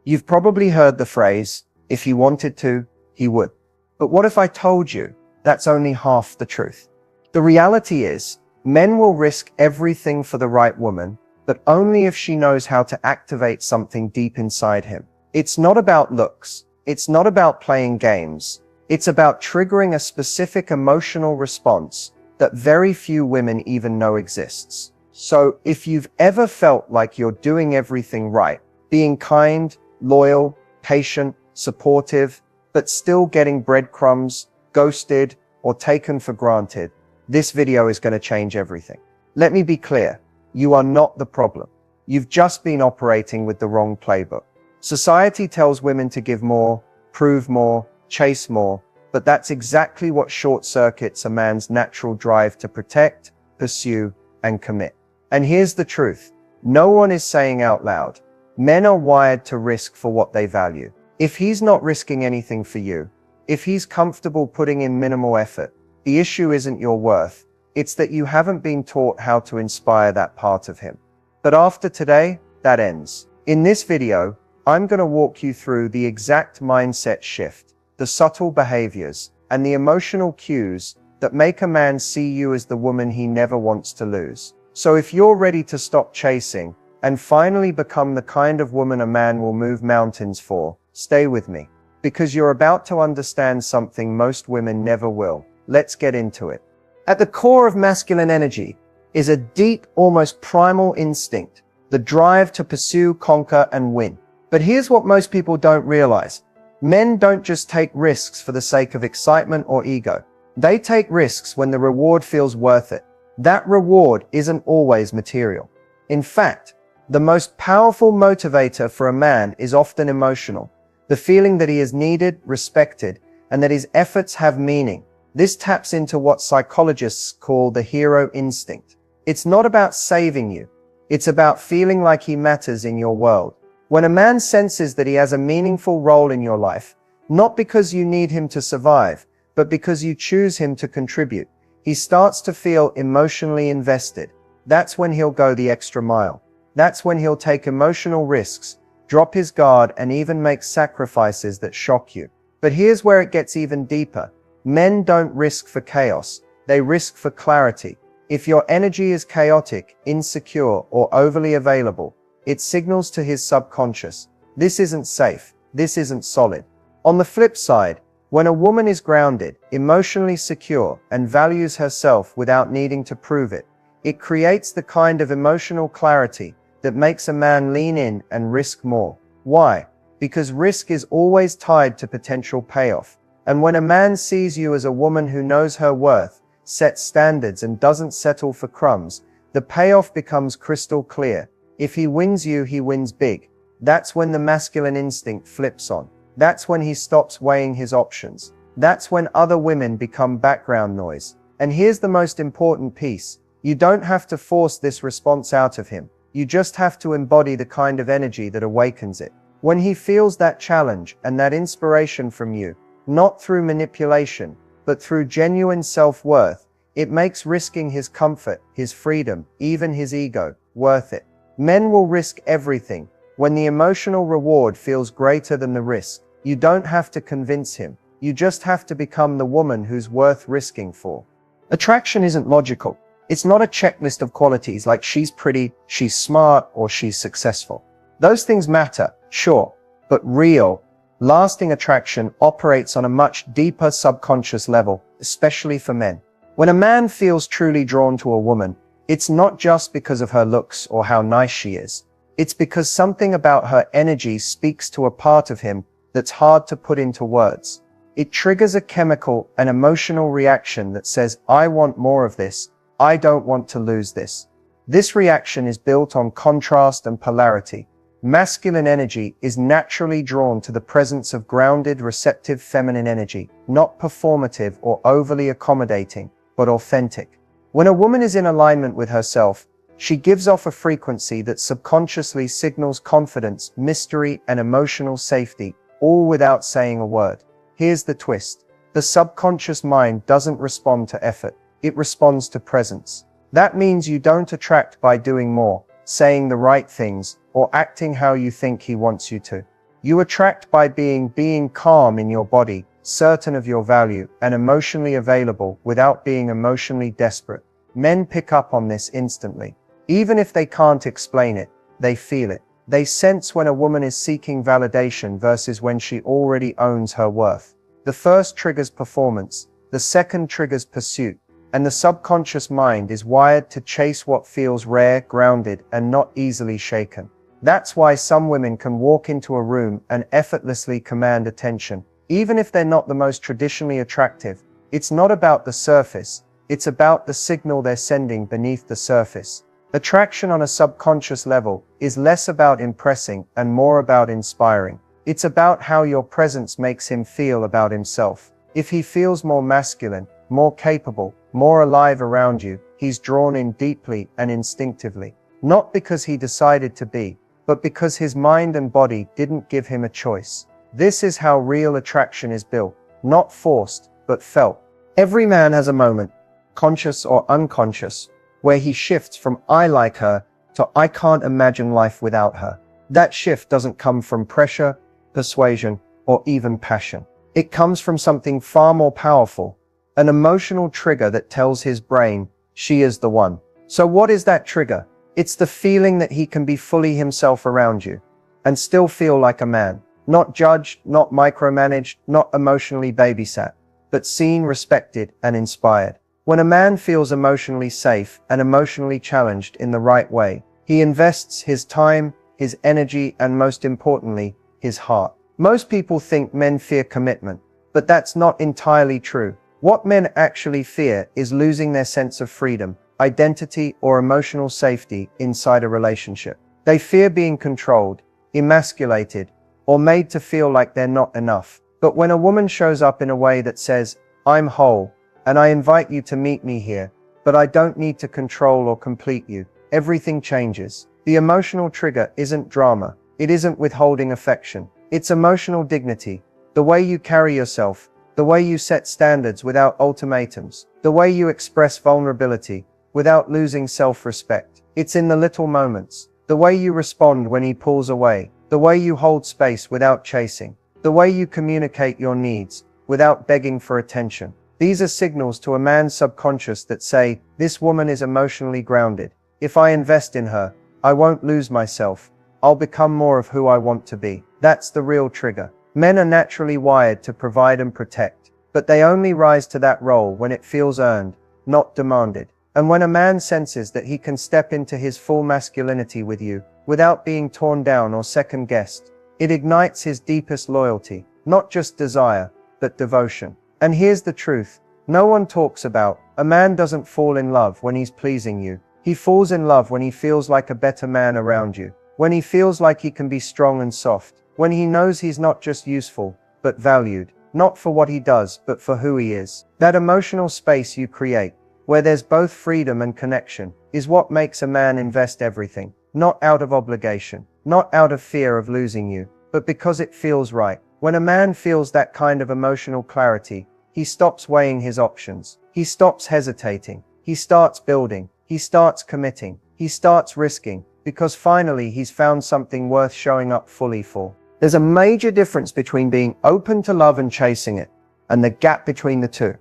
You've probably heard the phrase, if he wanted to, he would. But what if I told you that's only half the truth? The reality is, men will risk everything for the right woman, but only if she knows how to activate something deep inside him. It's not about looks. It's not about playing games. It's about triggering a specific emotional response that very few women even know exists. So if you've ever felt like you're doing everything right, being kind, loyal, patient, supportive, but still getting breadcrumbs, ghosted, or taken for granted, this video is going to change everything. Let me be clear. You are not the problem. You've just been operating with the wrong playbook. Society tells women to give more, prove more, chase more, but that's exactly what short-circuits a man's natural drive to protect, pursue, and commit. And here's the truth. No one is saying out loud. Men are wired to risk for what they value. If he's not risking anything for you, if he's comfortable putting in minimal effort, the issue isn't your worth. It's that you haven't been taught how to inspire that part of him. But after today, that ends. In this video, I'm going to walk you through the exact mindset shift, the subtle behaviors, and the emotional cues that make a man see you as the woman he never wants to lose. So if you're ready to stop chasing and finally become the kind of woman a man will move mountains for, stay with me, because you're about to understand something most women never will. Let's get into it. At the core of masculine energy is a deep, almost primal instinct, the drive to pursue, conquer, and win. But here's what most people don't realize. Men don't just take risks for the sake of excitement or ego. They take risks when the reward feels worth it. That reward isn't always material. In fact, the most powerful motivator for a man is often emotional. The feeling that he is needed, respected, and that his efforts have meaning. This taps into what psychologists call the hero instinct. It's not about saving you. It's about feeling like he matters in your world. When a man senses that he has a meaningful role in your life, not because you need him to survive, but because you choose him to contribute, he starts to feel emotionally invested. That's when he'll go the extra mile. That's when he'll take emotional risks, drop his guard, and even make sacrifices that shock you. But here's where it gets even deeper. Men don't risk for chaos. They risk for clarity. If your energy is chaotic, insecure, or overly available, it signals to his subconscious, this isn't safe, this isn't solid. On the flip side, when a woman is grounded, emotionally secure, and values herself without needing to prove it, it creates the kind of emotional clarity that makes a man lean in and risk more. Why? Because risk is always tied to potential payoff. And when a man sees you as a woman who knows her worth, sets standards, and doesn't settle for crumbs, the payoff becomes crystal clear. If he wins you, he wins big. That's when the masculine instinct flips on. That's when he stops weighing his options. That's when other women become background noise. And here's the most important piece. You don't have to force this response out of him. You just have to embody the kind of energy that awakens it. When he feels that challenge and that inspiration from you, not through manipulation, but through genuine self-worth, it makes risking his comfort, his freedom, even his ego, worth it. Men will risk everything when the emotional reward feels greater than the risk. You don't have to convince him. You just have to become the woman who's worth risking for. Attraction isn't logical. It's not a checklist of qualities like she's pretty, she's smart, or she's successful. Those things matter, sure, but real, lasting attraction operates on a much deeper subconscious level, especially for men. When a man feels truly drawn to a woman, it's not just because of her looks or how nice she is. It's because something about her energy speaks to a part of him that's hard to put into words. It triggers a chemical, an emotional reaction that says, I want more of this. I don't want to lose this. This reaction is built on contrast and polarity. Masculine energy is naturally drawn to the presence of grounded, receptive feminine energy, not performative or overly accommodating, but authentic. When a woman is in alignment with herself, she gives off a frequency that subconsciously signals confidence, mystery, and emotional safety, all without saying a word. Here's the twist. The subconscious mind doesn't respond to effort. It responds to presence. That means you don't attract by doing more, saying the right things, or acting how you think he wants you to. You attract by being calm in your body, certain of your value, and emotionally available without being emotionally desperate. Men pick up on this instantly. Even if they can't explain it, they feel it. They sense when a woman is seeking validation versus when she already owns her worth. The first triggers performance, the second triggers pursuit, and the subconscious mind is wired to chase what feels rare, grounded, and not easily shaken. That's why some women can walk into a room and effortlessly command attention. Even if they're not the most traditionally attractive, it's not about the surface, it's about the signal they're sending beneath the surface. Attraction on a subconscious level is less about impressing and more about inspiring. It's about how your presence makes him feel about himself. If he feels more masculine, more capable, more alive around you, he's drawn in deeply and instinctively. Not because he decided to be, but because his mind and body didn't give him a choice. This is how real attraction is built, not forced, but felt. Every man has a moment, conscious or unconscious, where he shifts from "I like her" to "I can't imagine life without her." That shift doesn't come from pressure, persuasion, or even passion. It comes from something far more powerful, an emotional trigger that tells his brain, she is the one. So what is that trigger? It's the feeling that he can be fully himself around you, and still feel like a man. Not judged, not micromanaged, not emotionally babysat, but seen, respected, and inspired. When a man feels emotionally safe and emotionally challenged in the right way, he invests his time, his energy, and most importantly, his heart. Most people think men fear commitment, but that's not entirely true. What men actually fear is losing their sense of freedom, identity, or emotional safety inside a relationship. They fear being controlled, emasculated, or made to feel like they're not enough. But when a woman shows up in a way that says, "I'm whole, and I invite you to meet me here, but I don't need to control or complete you," everything changes. The emotional trigger isn't drama. It isn't withholding affection. It's emotional dignity. The way you carry yourself, the way you set standards without ultimatums, the way you express vulnerability without losing self-respect. It's in the little moments. The way you respond when he pulls away, the way you hold space without chasing, the way you communicate your needs without begging for attention. These are signals to a man's subconscious that say, this woman is emotionally grounded. If I invest in her, I won't lose myself. I'll become more of who I want to be. That's the real trigger. Men are naturally wired to provide and protect, but they only rise to that role when it feels earned, not demanded. And when a man senses that he can step into his full masculinity with you, without being torn down or second-guessed, it ignites his deepest loyalty, not just desire, but devotion. And here's the truth. No one talks about, a man doesn't fall in love when he's pleasing you. He falls in love when he feels like a better man around you, when he feels like he can be strong and soft, when he knows he's not just useful, but valued, not for what he does, but for who he is. That emotional space you create, where there's both freedom and connection, is what makes a man invest everything, not out of obligation, not out of fear of losing you, but because it feels right. When a man feels that kind of emotional clarity, he stops weighing his options. He stops hesitating. He starts building. He starts committing. He starts risking, because finally he's found something worth showing up fully for. There's a major difference between being open to love and chasing it, and the gap between the two.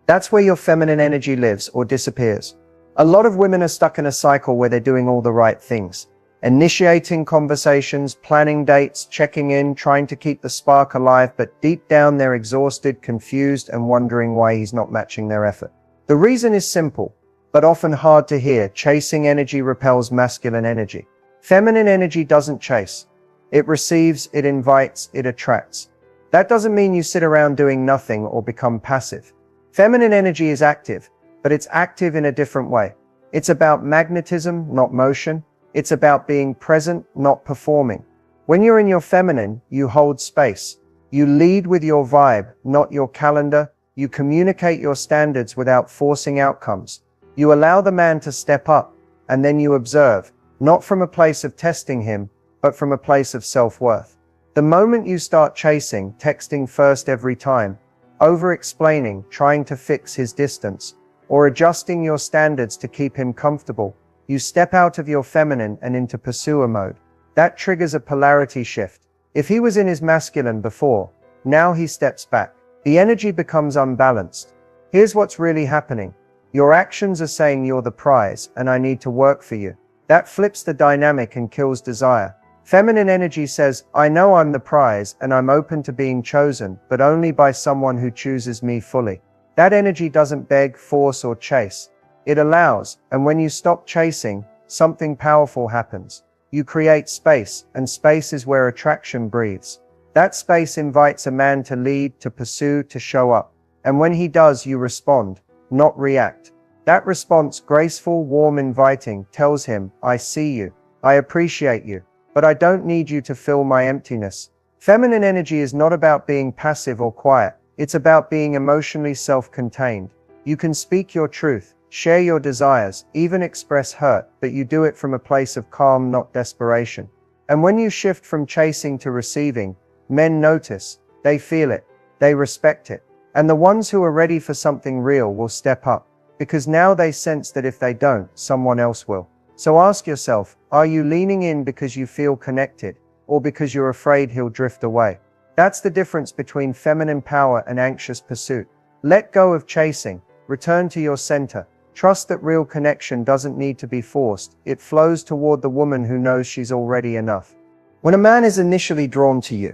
That's where your feminine energy lives or disappears. A lot of women are stuck in a cycle where they're doing all the right things. Initiating conversations, planning dates, checking in, trying to keep the spark alive, but deep down they're exhausted, confused, and wondering why he's not matching their effort. The reason is simple, but often hard to hear. Chasing energy repels masculine energy. Feminine energy doesn't chase. It receives, it invites, it attracts. That doesn't mean you sit around doing nothing or become passive. Feminine energy is active, but it's active in a different way. It's about magnetism, not motion. It's about being present, not performing. When you're in your feminine, you hold space. You lead with your vibe, not your calendar. You communicate your standards without forcing outcomes. You allow the man to step up, and then you observe, not from a place of testing him, but from a place of self-worth. The moment you start chasing, texting first every time, over-explaining, trying to fix his distance, or adjusting your standards to keep him comfortable, you step out of your feminine and into pursuer mode. That triggers a polarity shift. If he was in his masculine before, now he steps back. The energy becomes unbalanced. Here's what's really happening. Your actions are saying you're the prize and I need to work for you. That flips the dynamic and kills desire. Feminine energy says, I know I'm the prize and I'm open to being chosen, but only by someone who chooses me fully. That energy doesn't beg, force, or chase. It allows, and when you stop chasing, something powerful happens. You create space, and space is where attraction breathes. That space invites a man to lead, to pursue, to show up. And when he does, you respond, not react. That response, graceful, warm, inviting, tells him, I see you, I appreciate you, but I don't need you to fill my emptiness. Feminine energy is not about being passive or quiet. It's about being emotionally self-contained. You can speak your truth, share your desires, even express hurt, but you do it from a place of calm, not desperation. And when you shift from chasing to receiving, men notice, they feel it, they respect it. And the ones who are ready for something real will step up, because now they sense that if they don't, someone else will. So ask yourself, are you leaning in because you feel connected, or because you're afraid he'll drift away? That's the difference between feminine power and anxious pursuit. Let go of chasing, return to your center. Trust that real connection doesn't need to be forced. It flows toward the woman who knows she's already enough. When a man is initially drawn to you,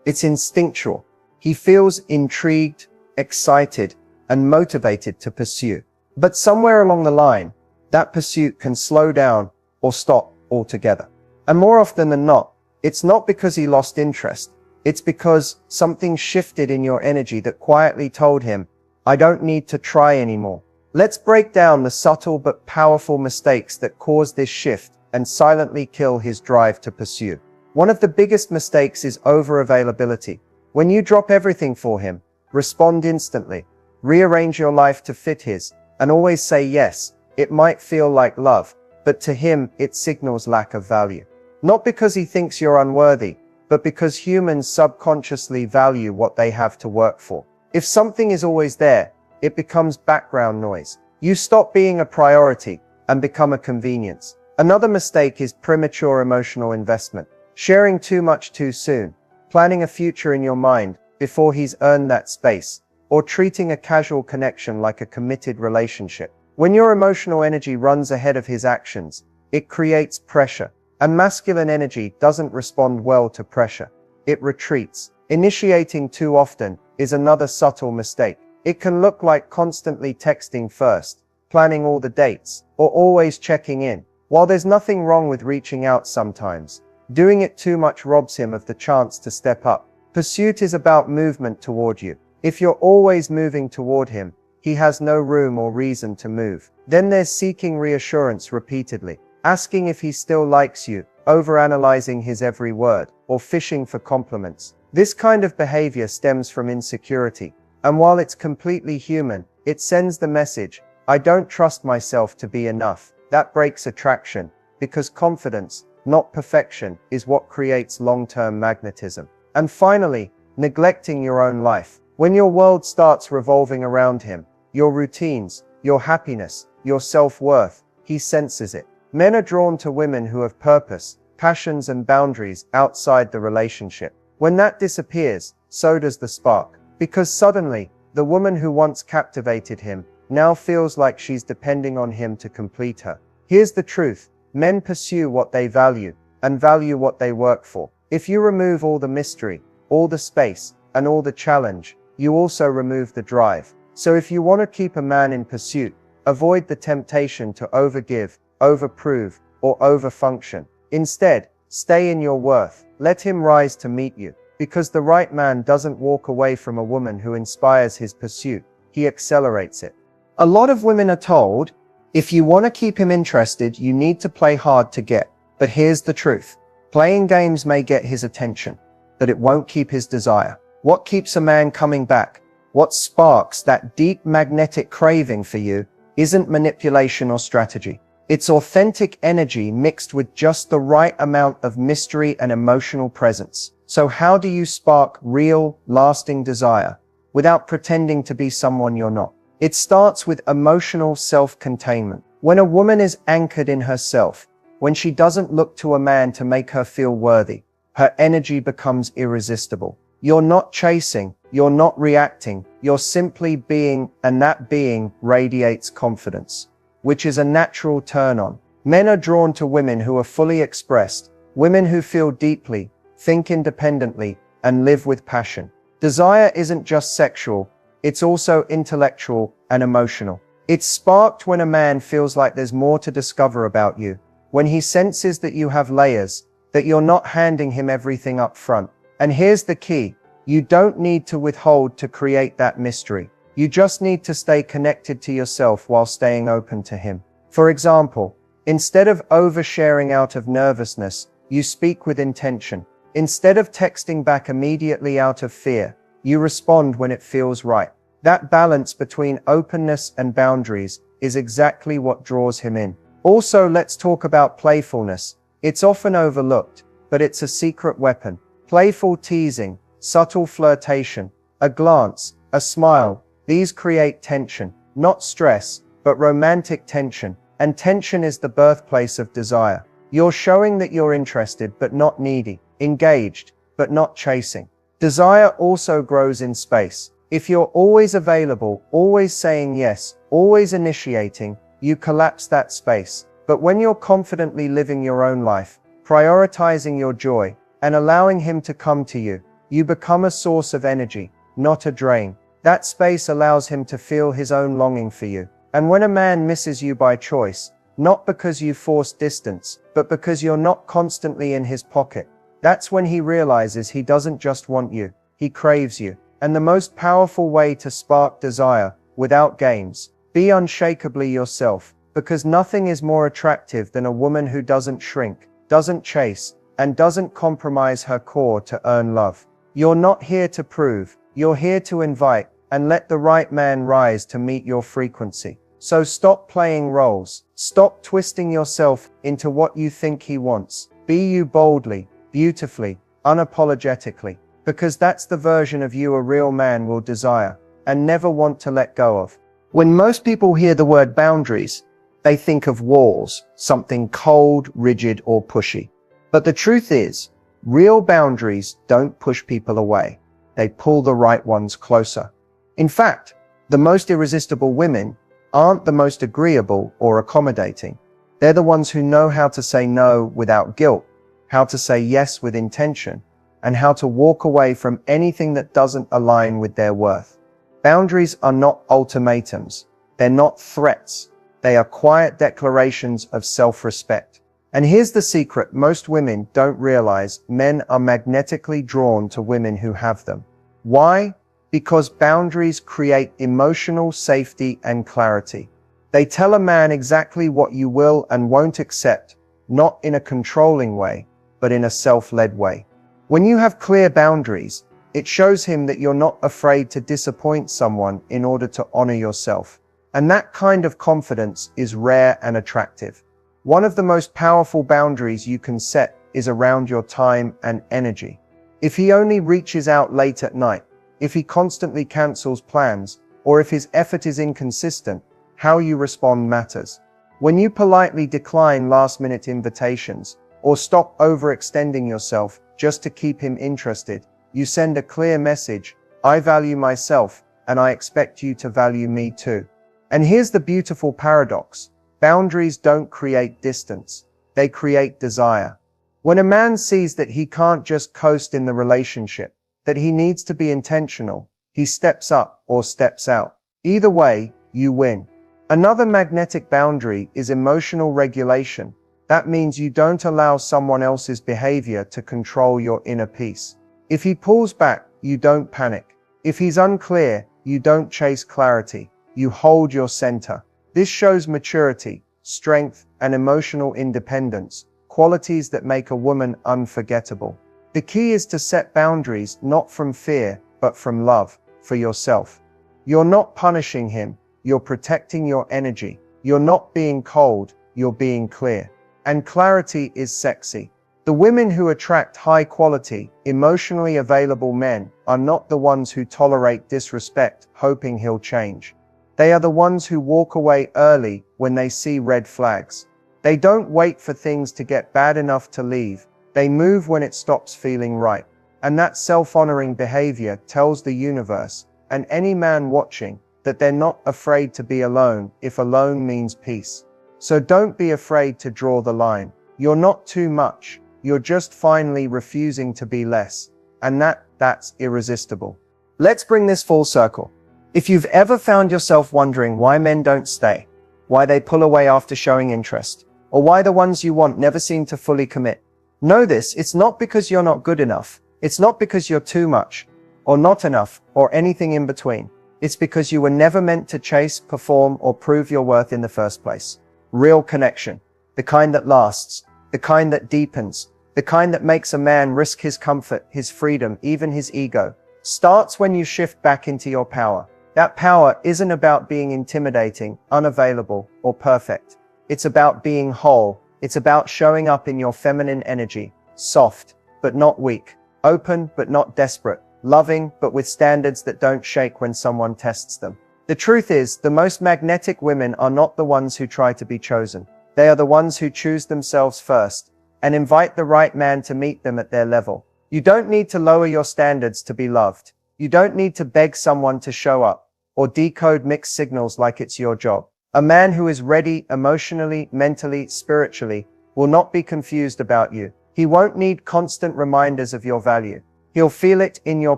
it's instinctual. He feels intrigued, excited, and motivated to pursue. But somewhere along the line, that pursuit can slow down or stop altogether. And more often than not, it's not because he lost interest. It's because something shifted in your energy that quietly told him, I don't need to try anymore. Let's break down the subtle but powerful mistakes that cause this shift and silently kill his drive to pursue. One of the biggest mistakes is over-availability. When you drop everything for him, respond instantly, rearrange your life to fit his, and always say yes, it might feel like love, but to him it signals lack of value. Not because he thinks you're unworthy, but because humans subconsciously value what they have to work for. If something is always there, it becomes background noise. You stop being a priority and become a convenience. Another mistake is premature emotional investment. Sharing too much too soon, planning a future in your mind before he's earned that space, or treating a casual connection like a committed relationship. When your emotional energy runs ahead of his actions, it creates pressure. And masculine energy doesn't respond well to pressure. It retreats. Initiating too often is another subtle mistake. It can look like constantly texting first, planning all the dates, or always checking in. While there's nothing wrong with reaching out sometimes, doing it too much robs him of the chance to step up. Pursuit is about movement toward you. If you're always moving toward him, he has no room or reason to move. Then there's seeking reassurance repeatedly, asking if he still likes you, overanalyzing his every word, or fishing for compliments. This kind of behavior stems from insecurity. And while it's completely human, it sends the message, I don't trust myself to be enough. That breaks attraction, because confidence, not perfection, is what creates long-term magnetism. And finally, neglecting your own life. When your world starts revolving around him, your routines, your happiness, your self-worth, he senses it. Men are drawn to women who have purpose, passions, and boundaries outside the relationship. When that disappears, so does the spark. Because suddenly, the woman who once captivated him now feels like she's depending on him to complete her. Here's the truth. Men pursue what they value, and value what they work for. If you remove all the mystery, all the space, and all the challenge, you also remove the drive. So if you want to keep a man in pursuit, avoid the temptation to overgive, overprove, or overfunction. Instead, stay in your worth. Let him rise to meet you. Because the right man doesn't walk away from a woman who inspires his pursuit, he accelerates it. A lot of women are told, if you want to keep him interested, you need to play hard to get. But here's the truth. Playing games may get his attention, but it won't keep his desire. What keeps a man coming back? What sparks that deep magnetic craving for you isn't manipulation or strategy. It's authentic energy mixed with just the right amount of mystery and emotional presence. So how do you spark real, lasting desire without pretending to be someone you're not? It starts with emotional self-containment. When a woman is anchored in herself, when she doesn't look to a man to make her feel worthy, her energy becomes irresistible. You're not chasing, you're not reacting, you're simply being, and that being radiates confidence, which is a natural turn-on. Men are drawn to women who are fully expressed, women who feel deeply, think independently, and live with passion. Desire isn't just sexual, it's also intellectual and emotional. It's sparked when a man feels like there's more to discover about you, when he senses that you have layers, that you're not handing him everything up front. And here's the key: you don't need to withhold to create that mystery. You just need to stay connected to yourself while staying open to him. For example, instead of oversharing out of nervousness, you speak with intention. Instead of texting back immediately out of fear, you respond when it feels right. That balance between openness and boundaries is exactly what draws him in. Also, let's talk about playfulness. It's often overlooked, but it's a secret weapon. Playful teasing, subtle flirtation, a glance, a smile, these create tension, not stress, but romantic tension. And tension is the birthplace of desire. You're showing that you're interested but not needy, engaged but not chasing. Desire also grows in space. If you're always available, always saying yes, always initiating, you collapse that space. But when you're confidently living your own life, prioritizing your joy, and allowing him to come to you, you become a source of energy, not a drain. That space allows him to feel his own longing for you. And when a man misses you by choice, not because you force distance, but because you're not constantly in his pocket, that's when he realizes he doesn't just want you, he craves you. And the most powerful way to spark desire, without games, be unshakably yourself, because nothing is more attractive than a woman who doesn't shrink, doesn't chase, and doesn't compromise her core to earn love. You're not here to prove, you're here to invite, and let the right man rise to meet your frequency. So stop playing roles, stop twisting yourself into what you think he wants. Be you boldly, beautifully, unapologetically, because that's the version of you a real man will desire, and never want to let go of. When most people hear the word boundaries, they think of walls, something cold, rigid, or pushy. But the truth is, real boundaries don't push people away. They pull the right ones closer. In fact, the most irresistible women aren't the most agreeable or accommodating. They're the ones who know how to say no without guilt, how to say yes with intention, and how to walk away from anything that doesn't align with their worth. Boundaries are not ultimatums. They're not threats. They are quiet declarations of self-respect. And here's the secret most women don't realize: men are magnetically drawn to women who have them. Why? Because boundaries create emotional safety and clarity. They tell a man exactly what you will and won't accept, not in a controlling way, but in a self-led way. When you have clear boundaries, it shows him that you're not afraid to disappoint someone in order to honor yourself. And that kind of confidence is rare and attractive. One of the most powerful boundaries you can set is around your time and energy. If he only reaches out late at night, if he constantly cancels plans, or if his effort is inconsistent, how you respond matters. When you politely decline last-minute invitations, or stop overextending yourself just to keep him interested, you send a clear message: I value myself, and I expect you to value me too. And here's the beautiful paradox: boundaries don't create distance, they create desire. When a man sees that he can't just coast in the relationship, that he needs to be intentional, he steps up or steps out. Either way, you win. Another magnetic boundary is emotional regulation. That means you don't allow someone else's behavior to control your inner peace. If he pulls back, you don't panic. If he's unclear, you don't chase clarity. You hold your center. This shows maturity, strength, and emotional independence, qualities that make a woman unforgettable. The key is to set boundaries not from fear, but from love for yourself. You're not punishing him, you're protecting your energy. You're not being cold, you're being clear. And clarity is sexy. The women who attract high-quality, emotionally available men are not the ones who tolerate disrespect, hoping he'll change. They are the ones who walk away early when they see red flags. They don't wait for things to get bad enough to leave. They move when it stops feeling right. And that self-honoring behavior tells the universe, and any man watching, that they're not afraid to be alone if alone means peace. So don't be afraid to draw the line. You're not too much. You're just finally refusing to be less. And that's irresistible. Let's bring this full circle. If you've ever found yourself wondering why men don't stay, why they pull away after showing interest, or why the ones you want never seem to fully commit, know this: it's not because you're not good enough. It's not because you're too much, or not enough, or anything in between. It's because you were never meant to chase, perform, or prove your worth in the first place. Real connection, the kind that lasts, the kind that deepens, the kind that makes a man risk his comfort, his freedom, even his ego, starts when you shift back into your power. That power isn't about being intimidating, unavailable, or perfect. It's about being whole. It's about showing up in your feminine energy, soft, but not weak, open, but not desperate, loving, but with standards that don't shake when someone tests them. The truth is, the most magnetic women are not the ones who try to be chosen. They are the ones who choose themselves first and invite the right man to meet them at their level. You don't need to lower your standards to be loved. You don't need to beg someone to show up or decode mixed signals like it's your job. A man who is ready emotionally, mentally, spiritually will not be confused about you. He won't need constant reminders of your value. He'll feel it in your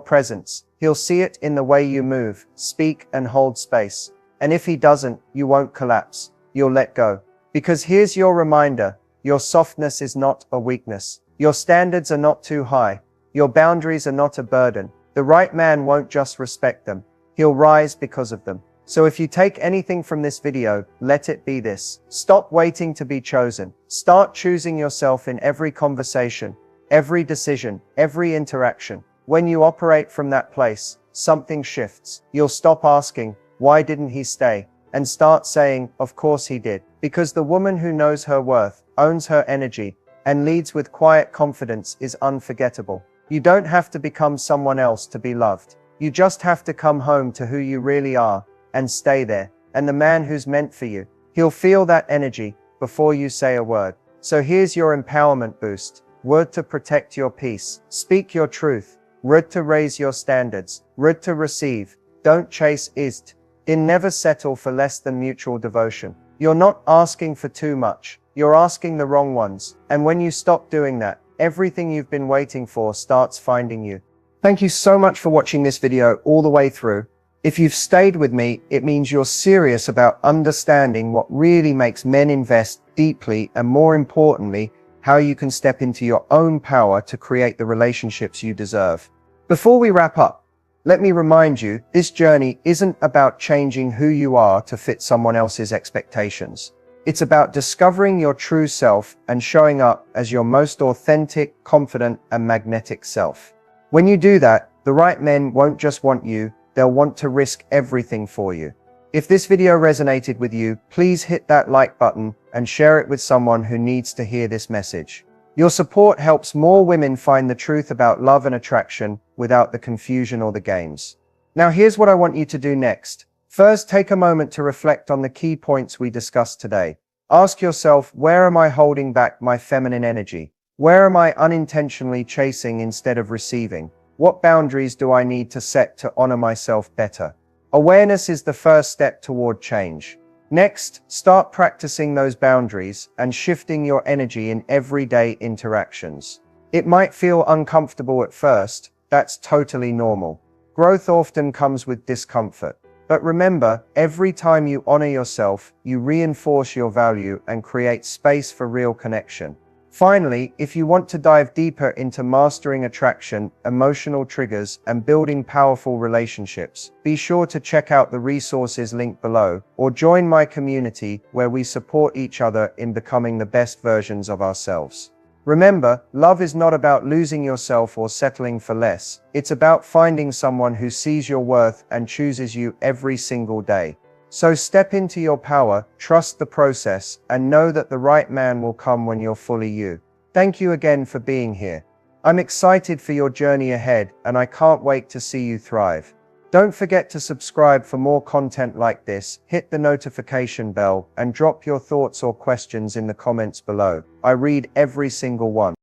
presence. He'll see it in the way you move, speak, and hold space. And if he doesn't, you won't collapse. You'll let go. Because here's your reminder: your softness is not a weakness. Your standards are not too high. Your boundaries are not a burden. The right man won't just respect them. He'll rise because of them. So if you take anything from this video, let it be this: stop waiting to be chosen. Start choosing yourself in every conversation, every decision, every interaction. When you operate from that place, something shifts. You'll stop asking, "Why didn't he stay?" and start saying, "Of course he did." Because the woman who knows her worth, owns her energy, and leads with quiet confidence is unforgettable. You don't have to become someone else to be loved. You just have to come home to who you really are and stay there. And the man who's meant for you, he'll feel that energy before you say a word. So here's your empowerment boost. Word to protect your peace. Speak your truth. Word to raise your standards. Word to receive. Don't chase ist. In never settle for less than mutual devotion. You're not asking for too much. You're asking the wrong ones. And when you stop doing that, everything you've been waiting for starts finding you. Thank you so much for watching this video all the way through. If you've stayed with me, it means you're serious about understanding what really makes men invest deeply, and more importantly, how you can step into your own power to create the relationships you deserve. Before we wrap up, let me remind you, this journey isn't about changing who you are to fit someone else's expectations. It's about discovering your true self and showing up as your most authentic, confident, and magnetic self. When you do that, the right men won't just want you, they'll want to risk everything for you. If this video resonated with you, please hit that like button and share it with someone who needs to hear this message. Your support helps more women find the truth about love and attraction without the confusion or the games. Now here's what I want you to do next. First, take a moment to reflect on the key points we discussed today. Ask yourself, where am I holding back my feminine energy? Where am I unintentionally chasing instead of receiving? What boundaries do I need to set to honor myself better? Awareness is the first step toward change. Next, start practicing those boundaries and shifting your energy in everyday interactions. It might feel uncomfortable at first. That's totally normal. Growth often comes with discomfort. But remember, every time you honor yourself, you reinforce your value and create space for real connection. Finally, if you want to dive deeper into mastering attraction, emotional triggers, and building powerful relationships, be sure to check out the resources linked below, or join my community where we support each other in becoming the best versions of ourselves. Remember, love is not about losing yourself or settling for less. It's about finding someone who sees your worth and chooses you every single day. So step into your power, trust the process, and know that the right man will come when you're fully you. Thank you again for being here. I'm excited for your journey ahead, and I can't wait to see you thrive. Don't forget to subscribe for more content like this, hit the notification bell, and drop your thoughts or questions in the comments below. I read every single one.